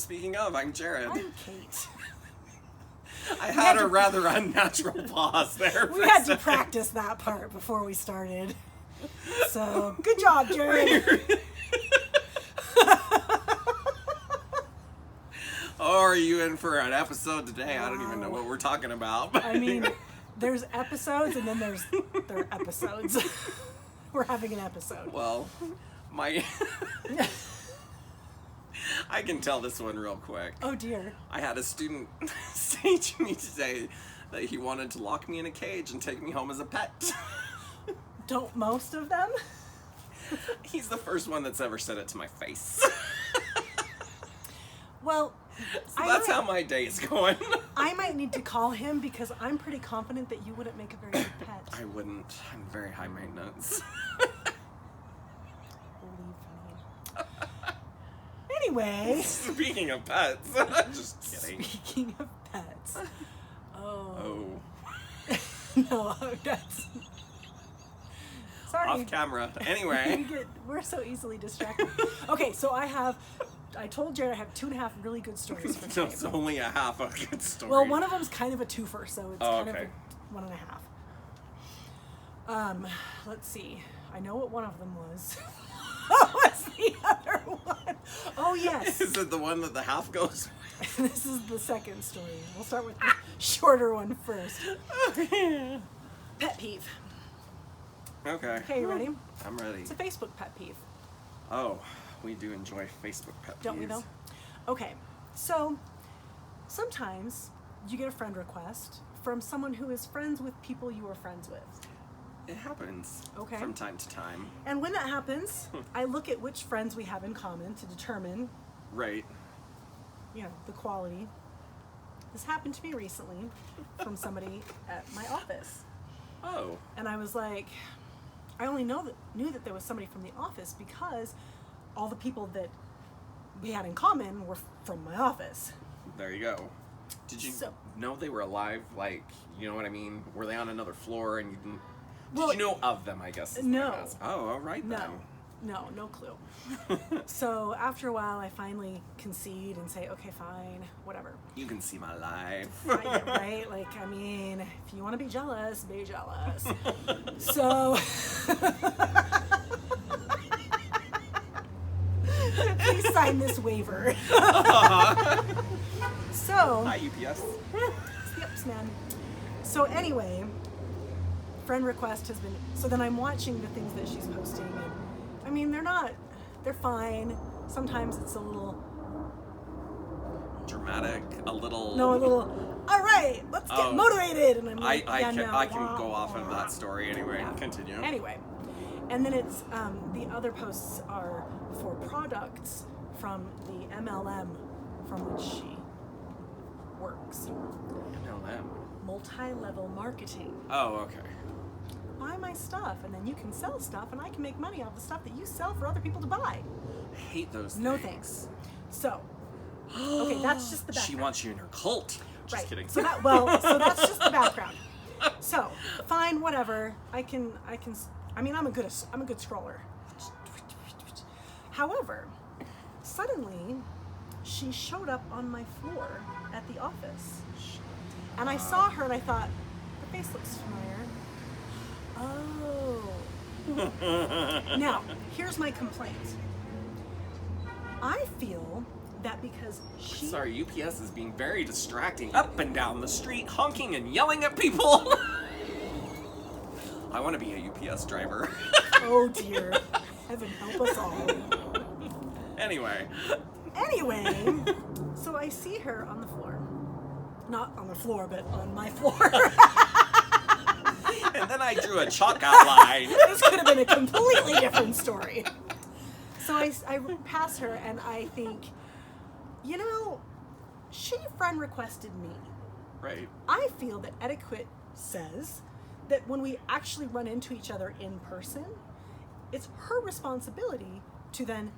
speaking of, I'm Jared. I'm Kate. I had a rather unnatural pause there. We had to practice that part before we started. So, good job, Jared. Oh, are you in for an episode today? Wow. I don't even know what we're talking about. I mean, there's episodes and then there are episodes. We're having an episode. Well, I can tell this one real quick. Oh, dear. I had a student say to me today that he wanted to lock me in a cage and take me home as a pet. Don't most of them? He's the first one that's ever said it to my face. Well, so that's how my day is going. I might need to call him because I'm pretty confident that you wouldn't make a very good pet. I wouldn't. I'm very high maintenance. Believe me. Anyway. Speaking of pets. Just kidding. Speaking of pets. Oh. No, that's... Sorry. Off camera. Anyway. We're so easily distracted. Okay, so I told Jared I have 2.5 really good stories for today. It's only a half a good story. Well, one of them's kind of a twofer, so it's kind of a 1.5. Let's see. I know what one of them was. What was the other one? Oh, yes. Is it the one that the half goes? This is the second story. We'll start with the shorter one first. Pet peeve. Okay. Okay, you ready? I'm ready. It's a Facebook pet peeve. Oh, we do enjoy Facebook pet peeves. Don't we though? Okay, so sometimes you get a friend request from someone who is friends with people you are friends with. It happens. Okay. From time to time. And when that happens, I look at which friends we have in common to determine, right, the quality. This happened to me recently from somebody at my office. Oh. And I was like, I only knew that there was somebody from the office because all the people that we had in common were from my office. There you go. Did you know they were alive? Like, you know what I mean? Were they on another floor and you didn't... Did you know of them, I guess? No. Oh, all right then. No clue. So after a while, I finally concede and say, okay, fine, whatever. You can see my life. Right? Like, I mean, if you want to be jealous, be jealous. So... Please sign this waiver. So... Hi, UPS. Yep, man. So anyway... friend request has been, so then I'm watching the things that she's posting, and I mean, they're fine. Sometimes it's a little dramatic, a little all right, let's get motivated, and I'm like, I can go off of that story anyway. Yeah. Continue. Anyway, and then it's the other posts are for products from the MLM from which she works. MLM. Multi-level marketing. Oh, okay. Buy my stuff, and then you can sell stuff, and I can make money off the stuff that you sell for other people to buy. I hate those things. No thanks. So, okay, that's just the background. She wants you in her cult. Just kidding. So that's just the background. So, fine, whatever. I mean, I'm a good scroller. However, suddenly, she showed up on my floor at the office. And I saw her and I thought, the face looks familiar. Oh. Now, here's my complaint. I feel that because she... Sorry, UPS is being very distracting up and down the street, honking and yelling at people. I want to be a UPS driver. Oh dear. Heaven help us all. Anyway, so I see her on the floor. Not on the floor, but on my floor. And then I drew a chalk outline. This could have been a completely different story. So I pass her and I think, she friend requested me. Right. I feel that etiquette says that when we actually run into each other in person, it's her responsibility to then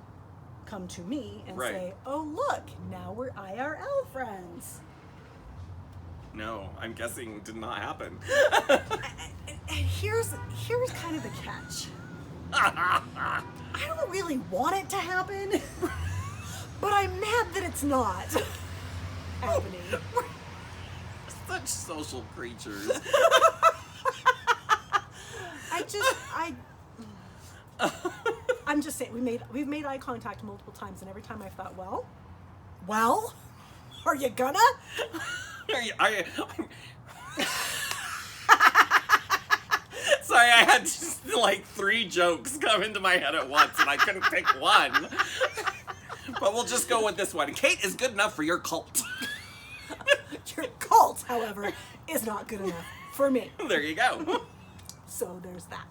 come to me and say, oh, look, now we're IRL friends. No, I'm guessing did not happen. Here's kind of the catch. I don't really want it to happen, But I'm mad that it's not happening. Such social creatures. I'm just saying, we've made eye contact multiple times, and every time I thought, well, are you gonna? Sorry, I had just like 3 jokes come into my head at once, and I couldn't pick one. But we'll just go with this one. Kate is good enough for your cult. Your cult, however, is not good enough for me. There you go. So there's that.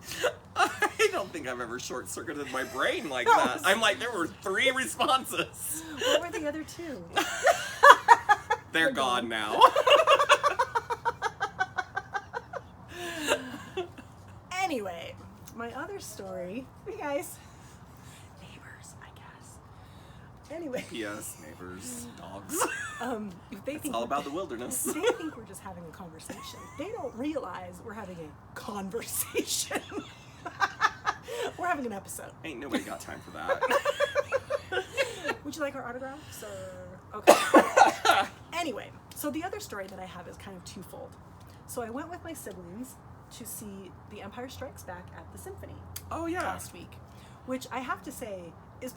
I don't think I've ever short-circuited my brain like that. I'm like, there were 3 responses. What were the other 2? They're gone now. Anyway, my other story, you guys, neighbors, I guess. Anyway. P.S. Neighbors, dogs. It's all about the wilderness. They think we're just having a conversation. They don't realize we're having a conversation. We're having an episode. Ain't nobody got time for that. Would you like our autographs? Okay. Anyway, so the other story that I have is kind of twofold. So I went with my siblings to see The Empire Strikes Back at the Symphony. Oh, yeah. Last week, which I have to say is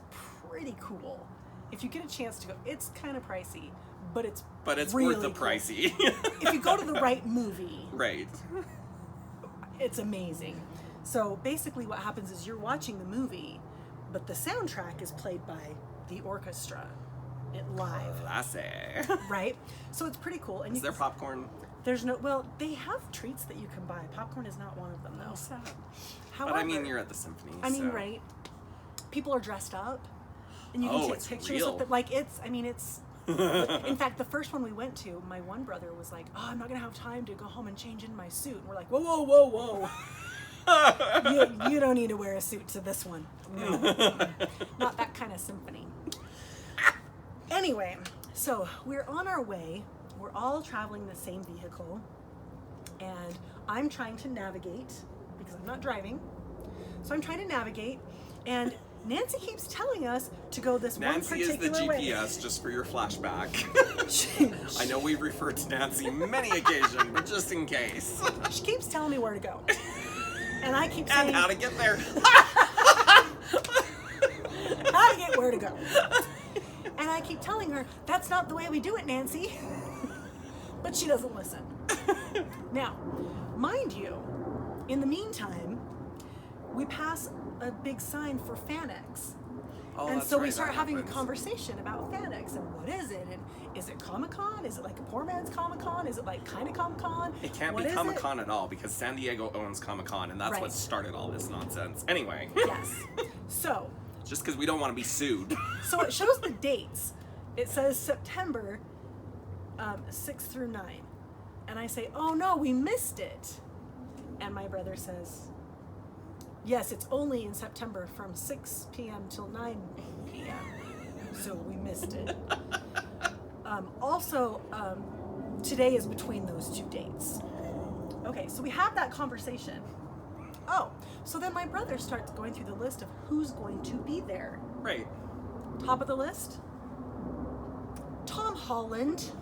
pretty cool. If you get a chance to go, it's kind of pricey, but it's really worth the cool. pricey. If you go to the right movie, right, it's amazing. So basically what happens is you're watching the movie, but the soundtrack is played by the orchestra live. Classy. Right? So it's pretty cool. And is there popcorn? There's no, well, they have treats that you can buy. Popcorn is not one of them, though. Oh, sad. However, but I mean, you're at the symphony. Right? People are dressed up, and you can take pictures of them. Like, it's. In fact, the first one we went to, my one brother was like, "Oh, I'm not gonna have time to go home and change in my suit." And we're like, "Whoa. you don't need to wear a suit to this one. No, not that kind of symphony." Anyway, so we're on our way. We're all traveling the same vehicle, and I'm trying to navigate because I'm not driving. So I'm trying to navigate, and Nancy keeps telling us to go this one particular way. Nancy is the GPS, just for your flashback. I know we've referred to Nancy many occasions, but just in case. She keeps telling me where to go. And I keep saying... And how to get there. How to get where to go. And I keep telling her, that's not the way we do it, Nancy. But she doesn't listen. Now, mind you, in the meantime, we pass a big sign for FanX. Oh, and that's so right, we start having happens. a conversation about FanX and what is it? And is it Comic-Con? Is it like a poor man's Comic-Con? Is it like kind of Comic-Con? It can't be Comic-Con at all because San Diego owns Comic-Con and that's what started all this nonsense. Anyway. Yes. So. Just because we don't want to be sued. So it shows the dates. It says September 6 through 9. And I say, oh no, we missed it. And my brother says, yes, it's only in September from 6 p.m. till 9 p.m. So we missed it. Also, today is between those 2 dates. Okay, so we have that conversation. Oh, so then my brother starts going through the list of who's going to be there. Right. Top of the list, Tom Holland.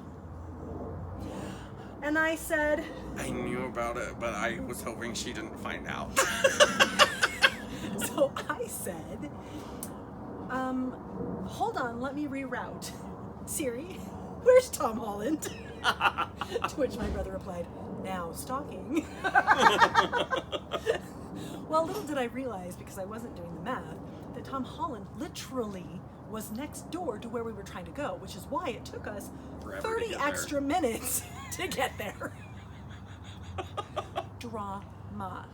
And I said... I knew about it, but I was hoping she didn't find out. So I said, hold on, let me reroute. Siri, where's Tom Holland? To which my brother replied, now stalking. Well, little did I realize, because I wasn't doing the math, that Tom Holland literally was next door to where we were trying to go, which is why it took us 30 extra minutes to get there. Drama.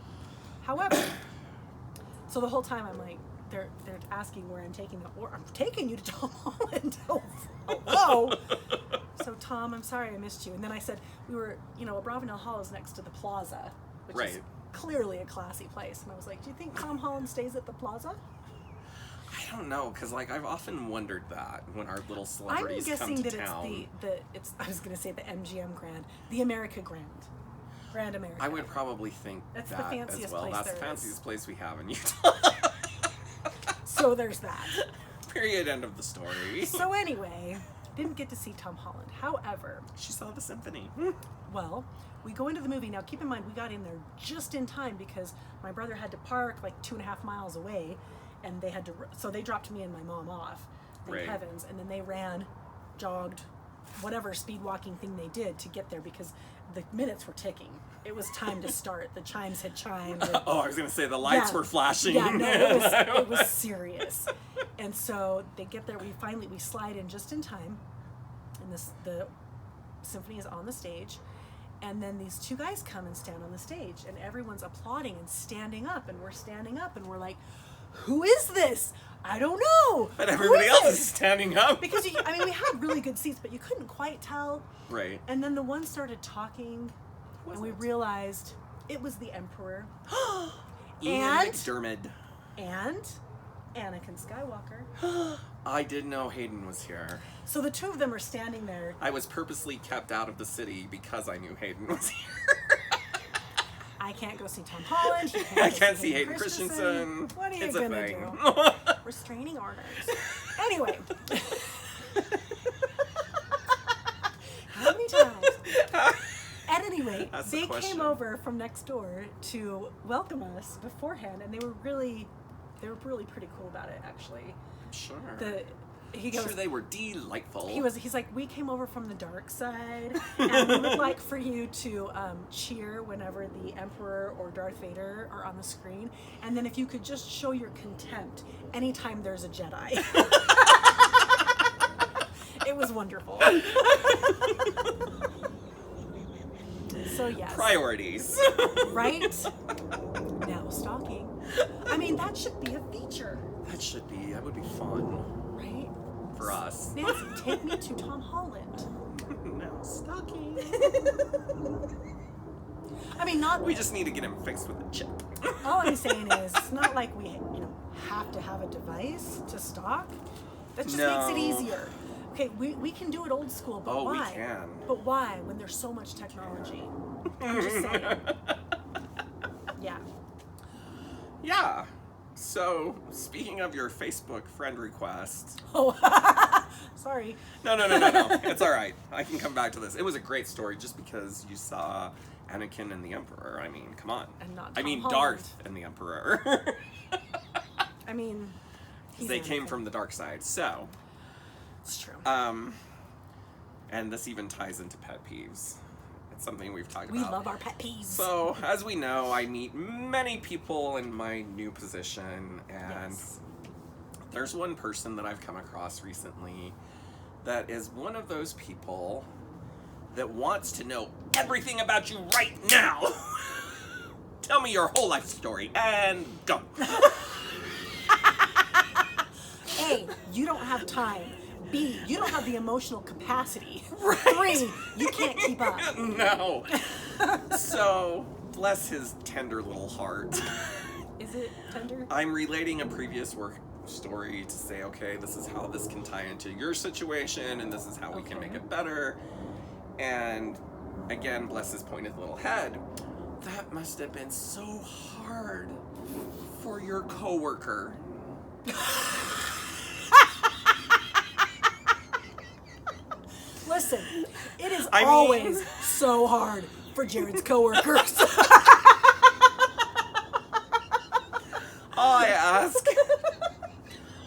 However, so the whole time I'm like, they're asking where I'm taking them, or I'm taking you to Tom Holland. Hello. So Tom, I'm sorry I missed you. And then I said we were, Abravanel Hall is next to the Plaza, which is clearly a classy place. And I was like, do you think Tom Holland stays at the Plaza? I don't know, because I've often wondered that when our little celebrities come to town. I'm guessing that it's I was going to say the MGM Grand, the America Grand America. I would probably think that's that the fanciest as well. place That's there the fanciest is. place we have in Utah. So there's that. Period. End of the story. So anyway, didn't get to see Tom Holland. However, She saw the symphony. well, we go into the movie. Now, keep in mind, we got in there just in time because my brother had to park like 2.5 miles away, and they had to. So they dropped me and my mom off. Thank Right. heavens. And then they ran, jogged, whatever speed walking thing they did to get there because the minutes were ticking. It was time to start. The chimes had chimed. And, Oh, I was gonna say the lights Yeah. were flashing. yeah, no, it was serious. And so they get there. We slide in just in time, and the symphony is on the stage. And then these two guys come and stand on the stage, and everyone's applauding and standing up, and we're standing up, and we're like, "Who is this? I don't know." But Who everybody else it?" is standing up. Because we had really good seats, but you couldn't quite tell. Right. And then the one started talking, Was and we it? realized it was the Emperor Ian And- McDermott. and Anakin Skywalker. I didn't know Hayden was here. So the two of them are standing there. I was purposely kept out of the city because I knew Hayden was here. I can't go see Tom Holland. He I go can't see Hayden Christensen. What are you It's a gonna thing. do? Restraining orders. Anyway. How many times? At any rate, That's the they question. came over from next door to welcome us beforehand, and they were really pretty cool about it, actually. Sure. He goes, Sure, they were delightful. He's like, we came over from the dark side, and we would like for you to cheer whenever the Emperor or Darth Vader are on the screen, and then if you could just show your contempt anytime there's a Jedi. It was wonderful. So yes. Priorities. Right? Now stalking. I mean, that should be a feature, That would be fun right? for us. Nancy, take me to Tom Holland. No, stalking. I mean, not. We just need to get him fixed with a chip. All I'm saying is, it's not like we, have to have a device to stalk. That just makes it No. easier. Okay, we can do it old school, but Oh, we why? can. But why when there's so much technology? I'm just saying. Yeah. Yeah. So, speaking of your Facebook friend request. Oh, sorry. No. It's all right. I can come back to this. It was a great story just because you saw Anakin and the Emperor. I mean, come on. And not I Tom mean, Holland. Darth and the Emperor. I mean, he's They came Anakin. from the dark side. So, It's true. and this even ties into pet peeves. It's something we've talked We about. love our pet peeves. So, as we know, I meet many people in my new position, and Yes. there's one person that I've come across recently that is one of those people that wants to know everything about you right now. Tell me your whole life story, and go. A, you don't have time. B, you don't have the emotional capacity. Right. 3, you can't keep up. No. So, bless his tender little heart. Is it tender? I'm relating a previous work story to say, okay, this is how this can tie into your situation, and this is how we can Okay. make it better. And again, bless his pointed little head. That must have been so hard for your coworker. Listen, it is I mean- always so hard for Jared's coworkers. All I ask,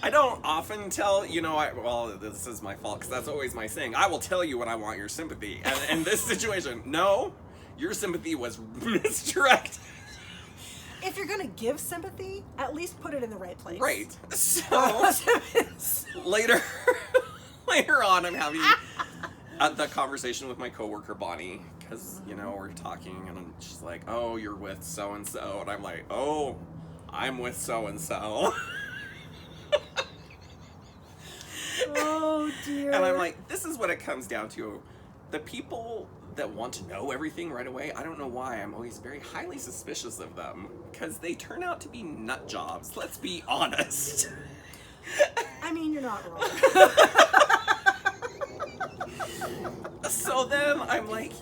I don't often tell, this is my fault, because that's always my saying. I will tell you when I want your sympathy. And in this situation, no, your sympathy was misdirected. If you're gonna give sympathy, at least put it in the right place. Right. So, later on, I'm having the conversation with my coworker Bonnie, because we're talking, and she's like, "Oh, you're with so and so," and I'm like, "Oh, I'm with so and so," Oh dear. and I'm like, "This is what it comes down to: the people that want to know everything right away. I don't know why. I'm always very highly suspicious of them because they turn out to be nut jobs. Let's be honest." I mean, you're not wrong. So then I'm like,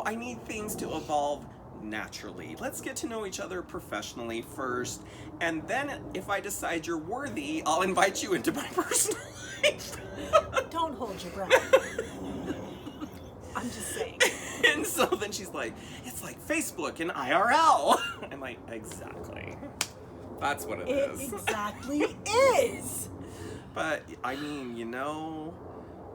I need things to evolve naturally. Let's get to know each other professionally first, and then if I decide you're worthy, I'll invite you into my personal life. Don't hold your breath. I'm just saying. And so then she's like, it's like Facebook and IRL. I'm like, exactly. That's what it is. It exactly is. But, I mean, you know,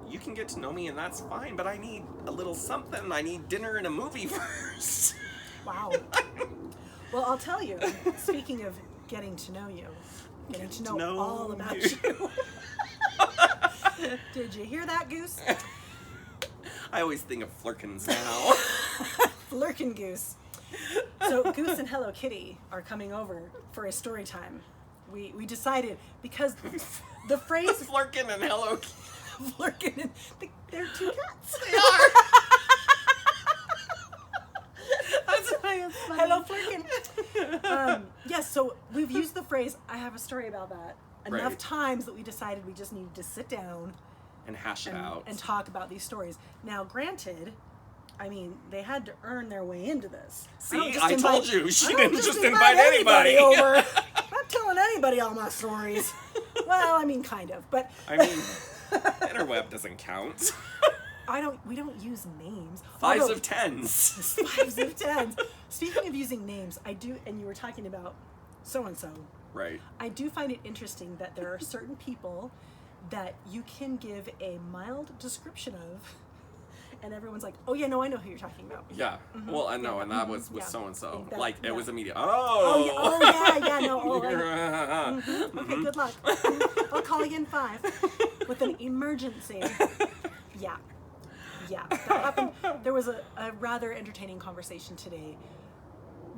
you can get to know me and that's fine, but I need a little something. I need dinner and a movie first. Wow. Well, I'll tell you, speaking of getting to know you, getting to know all about you. Did you hear that, Goose? I always think of Flurkins now. Flurkin Goose. So Goose and Hello Kitty are coming over for a story time. We decided, because the phrase Flurkin and Hello Kitty. Flurkin and they're two cats. They are. That's why it's funny. Hello Flurkin. Yes, so we've used the phrase, I have a story about that, enough times that we decided we just needed to sit down and hash it out and talk about these stories. Now, granted, I mean, they had to earn their way into this. See, I told you, she didn't just invite anybody anybody over. I'm not telling anybody all my stories. Well, I mean, kind of, but I mean, interweb doesn't count. We don't use names. Fives of tens. Fives of tens. Speaking of using names, I do, and you were talking about so-and-so. Right. I do find it interesting that there are certain people that you can give a mild description of, and everyone's like, oh yeah, no, I know who you're talking about. Yeah. Mm-hmm. Well, I know, yeah, and that was with so-and-so. Like, it was immediate. Oh yeah, no. Okay, good luck. I'll call you in 5 with an emergency. Yeah, that happened. There was a rather entertaining conversation today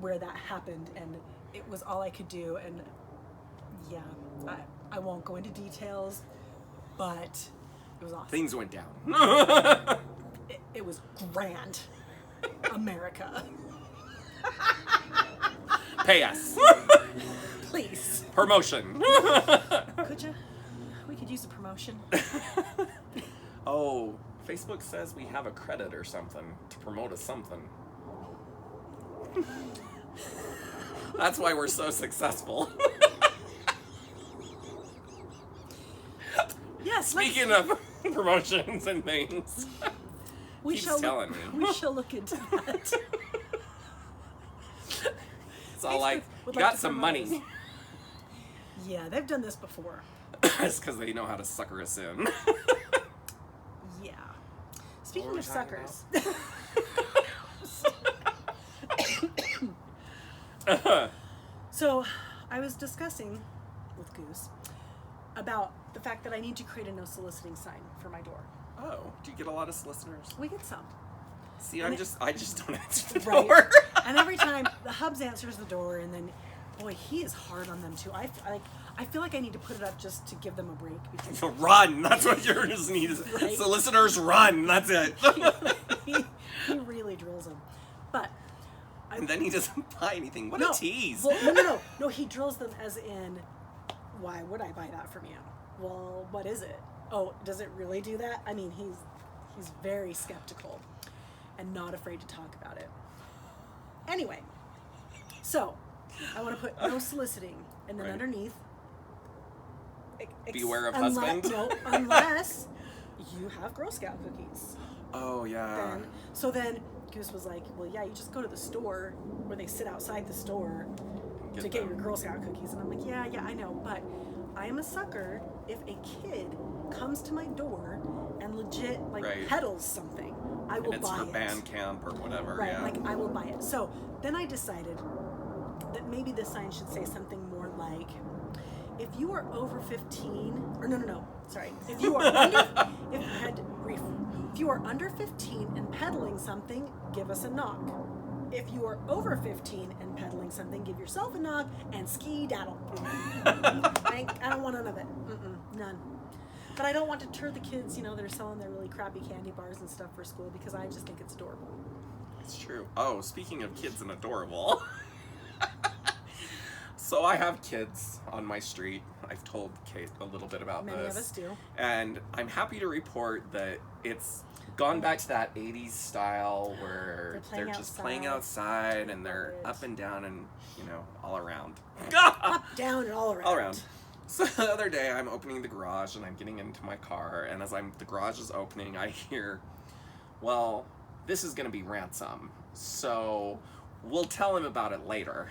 where that happened, and it was all I could do, and yeah, I won't go into details, but it was awesome. Things went down. It was grand. America. Pay us. Please. Promotion. Could you? We could use a promotion. Oh, Facebook says we have a credit or something to promote a something. That's why we're so successful. Yes. Speaking of promotions and things, we shall look into that. It's all like, you got some money. Yeah, they've done this before. It's because they know how to sucker us in. Yeah. Speaking of suckers. So, I was discussing with Goose about the fact that I need to create a no soliciting sign for my door. Oh, do you get a lot of listeners? We get some. See, I just don't answer the Right. door. And every time the Hubs answers the door, and then, boy, he is hard on them too. I feel like I need to put it up just to give them a break. Because Run. That's what yours needs. Right. So listeners, run. That's it. he really drills them. But And then he doesn't buy anything. What a tease. Well, no. He drills them as in, why would I buy that from you? Well, what is it? Oh, does it really do that? I mean, he's very skeptical and not afraid to talk about it. Anyway, so I want to put no soliciting, and then underneath, beware of husband. No, unless you have Girl Scout cookies. Oh yeah. Then Goose was like, well, yeah, you just go to the store where they sit outside the store to get your Girl Scout cookies. And I'm like, yeah, I know, but I am a sucker if a kid comes to my door and legit peddles something. I will buy it. It's for band camp or whatever. Right, yeah. I will buy it. So then I decided that maybe this sign should say something more like, if you are over 15, or no, sorry. If you are if you are under 15 and peddling something, give us a knock. If you are over 15 and peddling something, give yourself a knock and ski-daddle. I don't want none of it. None. But I don't want to deter the kids, that are selling their really crappy candy bars and stuff for school, because I just think it's adorable. It's true. Oh, speaking of kids and adorable. So I have kids on my street. I've told Kate a little bit about this. Many of us do. And I'm happy to report that it's gone back to that 80s style where they're just outside, playing outside and they're up and down and, all around. Up, down, and all around. All around. So the other day, I'm opening the garage and I'm getting into my car, and as the garage is opening, I hear, well, this is going to be ransom, so we'll tell him about it later.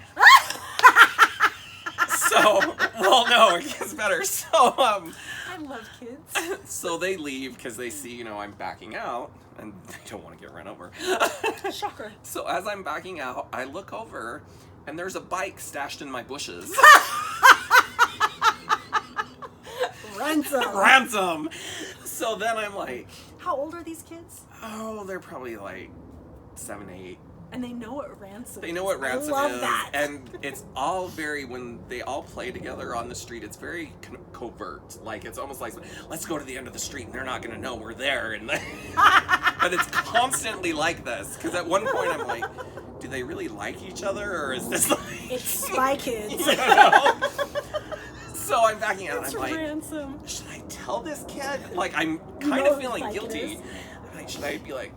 No, it gets better. So, I love kids. So they leave because they see, I'm backing out, and they don't want to get run over. Shocker. So as I'm backing out, I look over, and there's a bike stashed in my bushes. Ransom! So then I'm like... How old are these kids? Oh, they're probably like 7, 8. And they know what ransom is. They know what ransom I love is. that. And it's all when they all play together on the street, it's very covert. Like, it's almost like, let's go to the end of the street and they're not going to know we're there. And but it's constantly like this. Because at one point I'm like, do they really like each other? Or is this like... It's Spy Kids. So I'm backing out and I'm like, ransom. Should I tell this kid? Like, I'm kind of feeling guilty. I'm like, should I be like,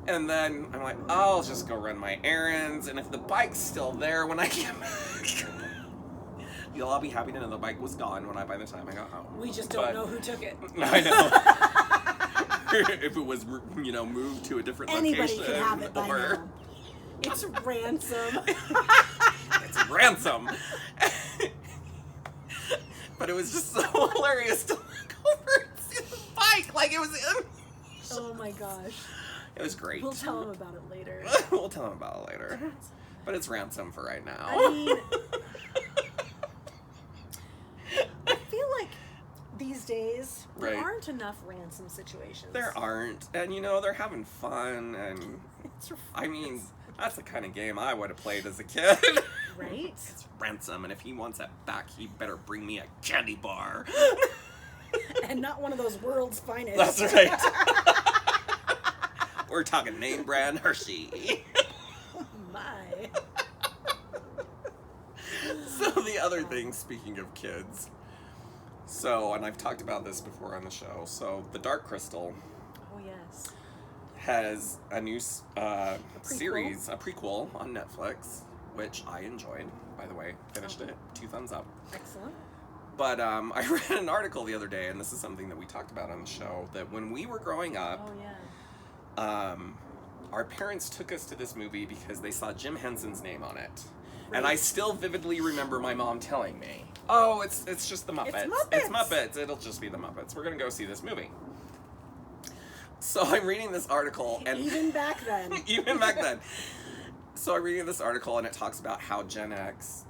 And then I'm like, I'll just go run my errands, and if the bike's still there when I get back, you'll all be happy to know the bike was gone by the time I got home. We just don't know who took it. I know. If it was, moved to a different Anybody location. can have it by now. It's ransom. It's ransom. But it was just so hilarious to look over and see the bike like it was in. Oh my gosh. It was great. We'll tell him about it later. We'll tell him about it later. But it's ransom for right now. I mean, I feel like these days there aren't enough ransom situations. There aren't. And they're having fun, and I mean, that's the kind of game I would have played as a kid. Right? It's ransom, and if he wants it back, he better bring me a candy bar. And not one of those world's finest. That's right. We're talking name brand Hershey. Oh my. So the other thing, speaking of kids, and I've talked about this before on the show, so the Dark Crystal. Oh yes. Has a new series, a prequel on Netflix, which I enjoyed, by the way. Finished it. 2 thumbs up. Excellent. But I read an article the other day, and this is something that we talked about on the show, that when we were growing up, our parents took us to this movie because they saw Jim Henson's name on it. Right. And I still vividly remember my mom telling me, oh, it's just the Muppets. It's Muppets. It'll just be the Muppets. We're going to go see this movie. So I'm reading this article, and even back then. So I'm reading this article, and it talks about how Gen X,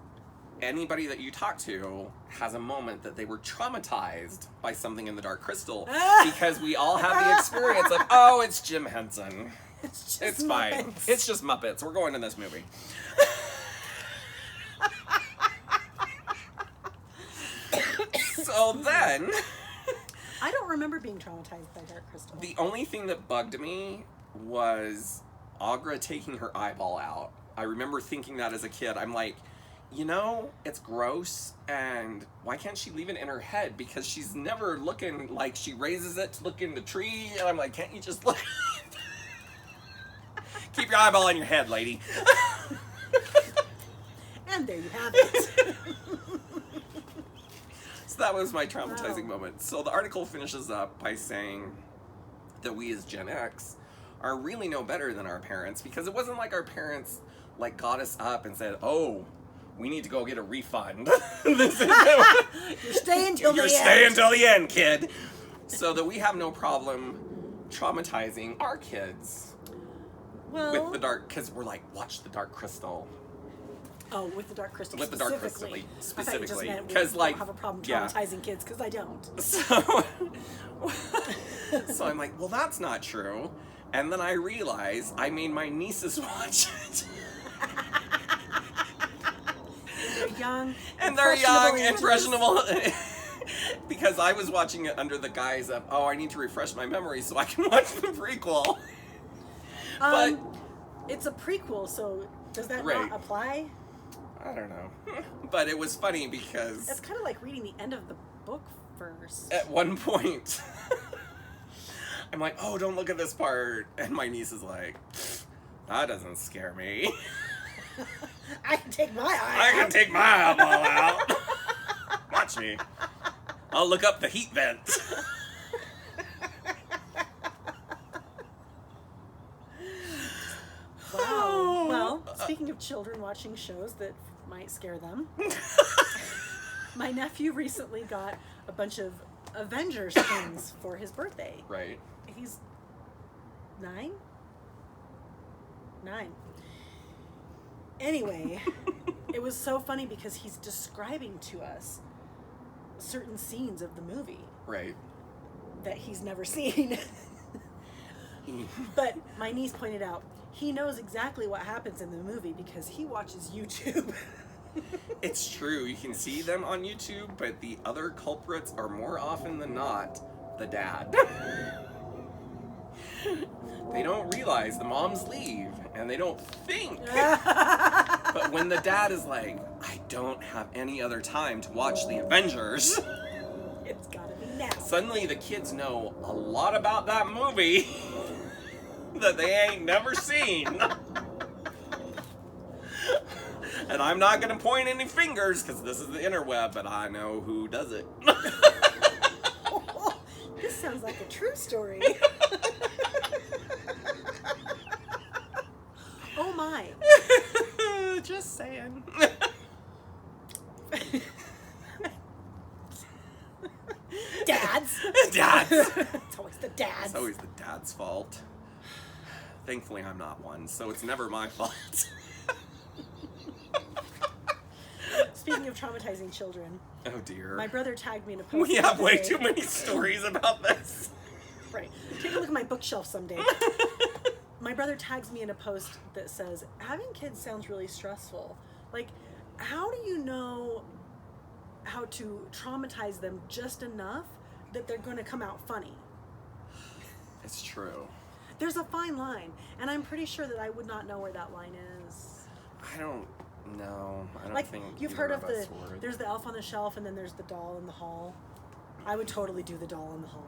anybody that you talk to, has a moment that they were traumatized by something in the Dark Crystal, because we all have the experience of, oh, it's Jim Henson. It's fine. It's just Muppets. We're going to this movie. So then... I don't remember being traumatized by Dark Crystal. The only thing that bugged me was Agra taking her eyeball out. I remember thinking that as a kid. I'm like, it's gross, and why can't she leave it in her head? Because she's never looking, like, she raises it to look in the tree, and I'm like, can't you just look? Keep your eyeball in your head, lady. And there you have it. That was my traumatizing moment. So the article finishes up by saying that we as Gen X are really no better than our parents, because it wasn't like our parents got us up and said, oh, we need to go get a refund. You're staying till the end. You're staying till the end, kid. So that we have no problem traumatizing our kids with the dark, because we're like, watch the Dark Crystal. Oh, with the Dark Crystal with specifically. Specifically. I thought you just meant we don't have a problem traumatizing kids, because I don't. So I'm like, well, that's not true. And then I realize I made my nieces watch it. They're young. And they're young, impressionable. Because I was watching it under the guise of, I need to refresh my memory so I can watch the prequel. But it's a prequel, so does that not apply? I don't know. But it was funny because... It's kind of like reading the end of the book first. At one point, I'm like, oh, don't look at this part. And my niece is like, that doesn't scare me. I can take my eye I can take my eyeball out. Watch me. I'll look up the heat vent. Wow. Well, speaking of children watching shows that might scare them, my nephew recently got a bunch of Avengers things for his birthday. Right. He's 9? 9. Anyway, it was so funny because he's describing to us certain scenes of the movie. Right. That he's never seen. But my niece pointed out, he knows exactly what happens in the movie because he watches YouTube. It's true. You can see them on YouTube, but the other culprits are more often than not the dad. They don't realize the moms leave, and they don't think. But when the dad is like, I don't have any other time to watch the Avengers, It's gotta be now. suddenly the kids know a lot about that movie that they ain't never seen. And I'm not going to point any fingers because this is the interweb, but I know who does it. This sounds like a true story. Oh my. Just saying. Dads. Dads. It's always the dads. It's always the dad's fault. Thankfully, I'm not one, so it's never my fault. Speaking of traumatizing children, Oh dear. my brother tagged me in a post. We have way today. too many stories about this. Right. Take a look at my bookshelf someday. My brother tags me in a post that says, having kids sounds really stressful. Like, how do you know how to traumatize them just enough that they're going to come out funny? It's true. There's a fine line, and I'm pretty sure that I would not know where that line is. I don't know. I don't Like, think you've either heard of us the, would. there's the elf on the shelf, and then there's the doll in the hall. I would totally do the doll in the hall.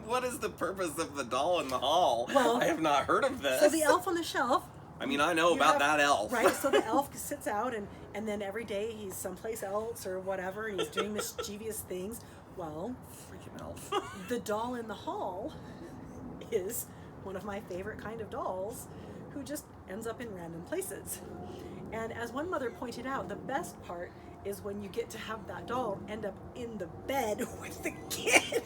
What is the purpose of the doll in the hall? Well, I have not heard of this. So the elf on the shelf. I mean, I know about that elf. Right, so the elf sits out, and then every day he's someplace else or whatever, and he's doing mischievous things. Well, Freaking elf. the doll in the hall is one of my favorite kind of dolls who just ends up in random places. And as one mother pointed out, the best part is when you get to have that doll end up in the bed with the kid.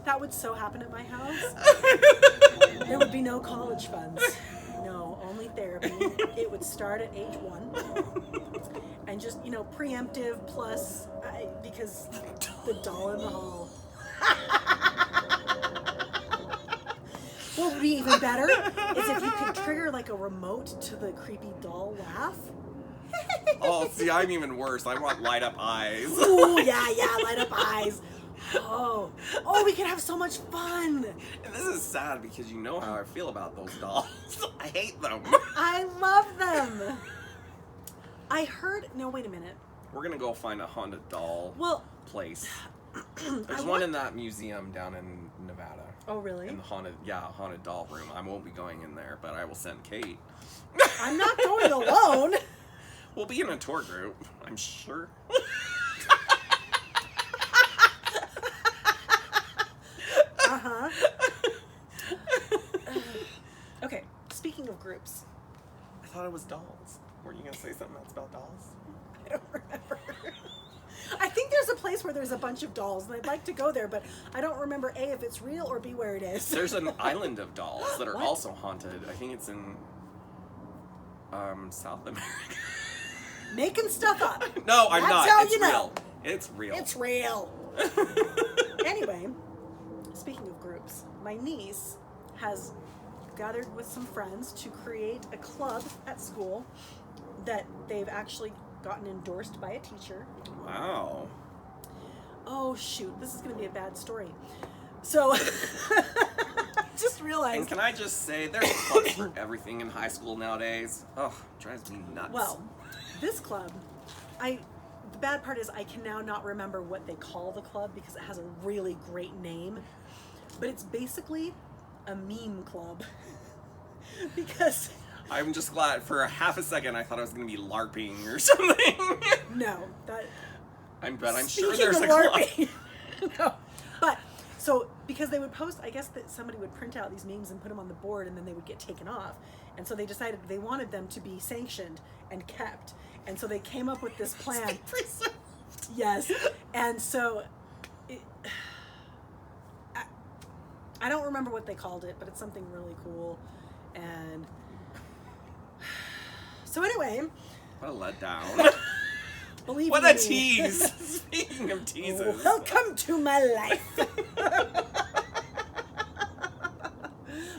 That would so happen at my house. There would be no college funds. No, only therapy. It would start at age 1. And just, preemptive plus, because the doll in the hall. What would be even better is if you could trigger like a remote to the creepy doll laugh. Oh, see, I'm even worse. I want light up eyes. Ooh, yeah, light up eyes. Oh, we could have so much fun. And this is sad because you know how I feel about those dolls. I hate them. I love them. I heard, no, wait a minute. We're gonna go find a haunted doll place. There's one in that museum down in Nevada. Oh, really? In the haunted doll room. I won't be going in there, but I will send Kate. I'm not going alone. We'll be in a tour group, I'm sure. Uh-huh. Okay, speaking of groups. I thought it was dolls. Were you gonna say something else about dolls? I don't remember. I think there's a place where there's a bunch of dolls, and I'd like to go there, but I don't remember A, if it's real, or B, where it is. There's an island of dolls that are What? also haunted. I think it's in South America. Making stuff up. No, I'm That's not. how It's you know. real. It's real. It's real. Anyway, speaking of groups, my niece has gathered with some friends to create a club at school that they've actually gotten endorsed by a teacher. Wow. Oh shoot, this is going to be a bad story. So, just realized. And can I just say, there's clubs for everything in high school nowadays. Oh, drives me nuts. Well, this club, the bad part is I can now not remember what they call the club because it has a really great name. But it's basically a meme club. Because I'm just glad for a half a second I thought I was going to be LARPing or something. no, that I'm sure speaking there's of a club. LARPing. No. But so because they would post, I guess that somebody would print out these memes and put them on the board and then they would get taken off. And so they decided they wanted them to be sanctioned and kept. And so they came up with this plan. Yes. And so I don't remember what they called it, but it's something really cool. And so anyway, What a letdown. believe What me, a tease. Speaking of teases. welcome to my life.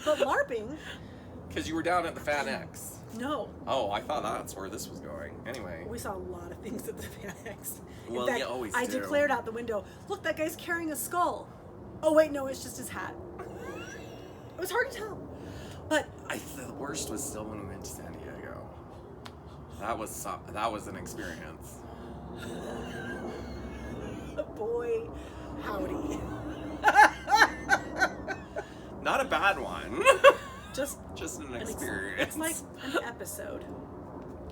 But LARPing. Because you were down at the Fan X. No. Oh, I thought that's where this was going. Anyway. We saw a lot of things at the Fan X. Well, In fact, you always I do. declared out the window, look, that guy's carrying a skull. Oh, wait, no, it's just his hat. It was hard to tell. But The worst was still when we went to San Diego. That was an experience. boy, howdy. Not a bad one. Just an experience. It's like an episode.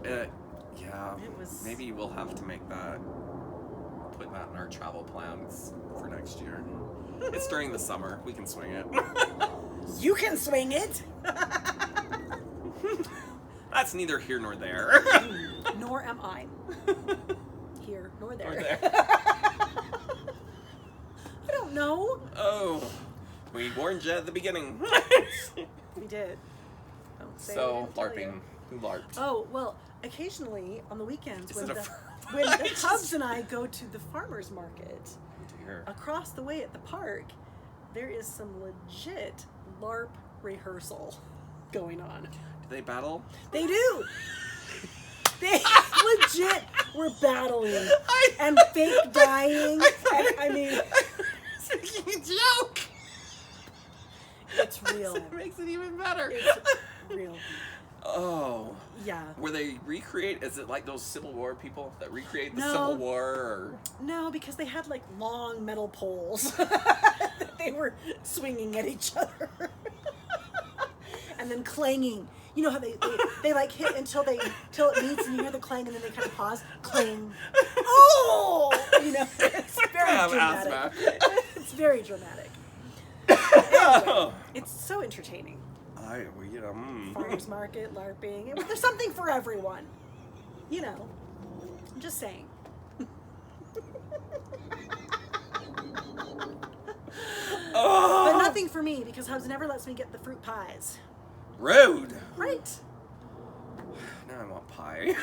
Yeah. It was- Maybe we'll have to put that in our travel plans for next year. It's during the summer. We can swing it. You can swing it. That's neither here nor there. Nor am I. Here, nor there. Nor there. I don't know. Oh, we warned you at the beginning. We did. Don't say So, I didn't tell LARPing. you. Who LARPed? Oh, well, occasionally on the weekends Is when it a the, fr- when the Hubs and I go to the farmer's market Dear. across the way at the park, there is some legit LARP rehearsal going on. Do they battle? They do. They legit were battling and fake dying. And, I mean, It's making a joke. it's real. It makes it even better. It's real. Oh. Yeah. Where they recreate? Is it like those Civil War people that recreate the No. Civil War? Or No, because they had like long metal poles that they were swinging at each other. And then clanging. You know how they like hit till it meets and you hear the clang and then they kind of pause. Clang. Oh! You know, it's very I have dramatic. asthma. It's very dramatic. Anyway, it's so entertaining. Farmers market, LARPing. There's something for everyone. You know. I'm just saying. Oh. But nothing for me because Hubs never lets me get the fruit pies. Rude. Right. Now I want pie.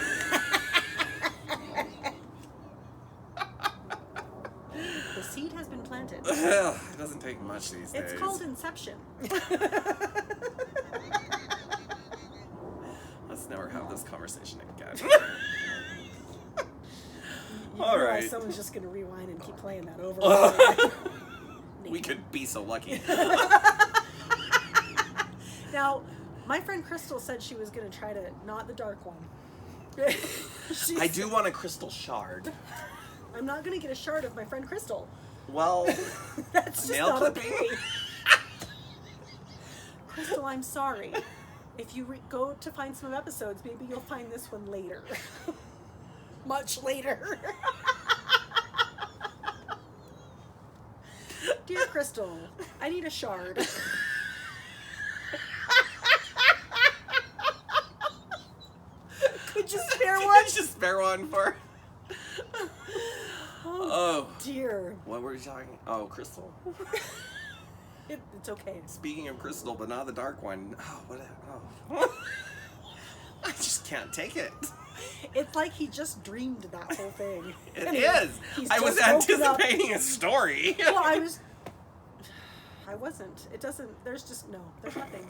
The seed has been planted. It doesn't take much these days. It's called Inception. Let's never have this conversation again. You All realize right. someone's just going to rewind and keep playing that over and over again. We could be so lucky. Now, my friend Crystal said she was going to try to, not the dark one. I do want a crystal shard. I'm not going to get a shard of my friend Crystal. Well, That's just nail not clipping? okay. Crystal, I'm sorry. If you go to find some episodes, maybe you'll find this one later. Much later. Dear Crystal, I need a shard. Could you spare one? Just spare one for. Oh. Dear. What were you talking? Oh, crystal. It's okay. Speaking of crystal, but not the dark one. Oh, what? Oh. I just can't take it. It's like he just dreamed that whole thing. It And is. he's I was just woken up. anticipating a story. Well, I wasn't. It doesn't, there's nothing.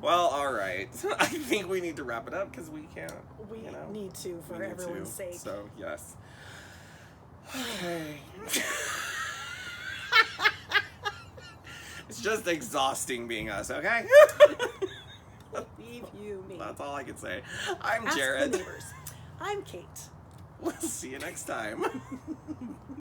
Well, all right. I think we need to wrap it up because we can't. We you know, need to for we need everyone's to. sake. So yes. Okay. It's just exhausting being us. Okay. Leave you me. That's all I can say. I'm Ask Jared. the neighbors. I'm Kate. We'll see you next time.